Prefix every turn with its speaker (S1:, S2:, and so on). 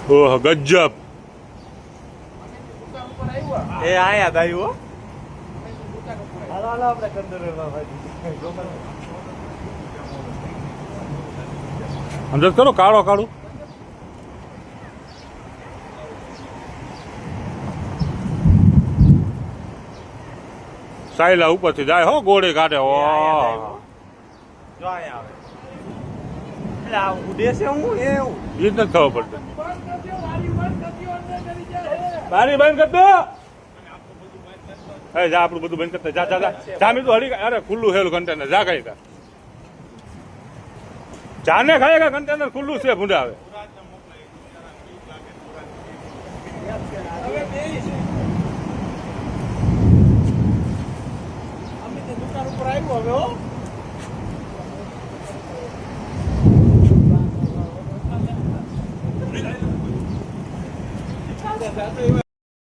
S1: ઓહ ગજબ.
S2: એ આયા દાયું હો. હાલો હાલો આપણે કંદોરમાં ભાજી.
S1: અંદર કરો કાળો કાળું. સાયલા ઉપરથી જાય હો ગોળી કાઢે. ઓ
S2: જો આયા આવે. એટલે આ ઉડે છે હું એવું.
S1: એ નથી ખબર પડતી. બારી બંધ કરી દો. જા આપણું બધું બંધ કરતા જા જા જા જા મીઠું હળી. અરે ખુલ્લું હેલું કન્ટેનર જા કઈ કા જાને ખાય કા કન્ટેનર ખુલ્લું છે ભૂંડા આવે.
S2: દુકાન ઉપર આવ્યો હવે હો.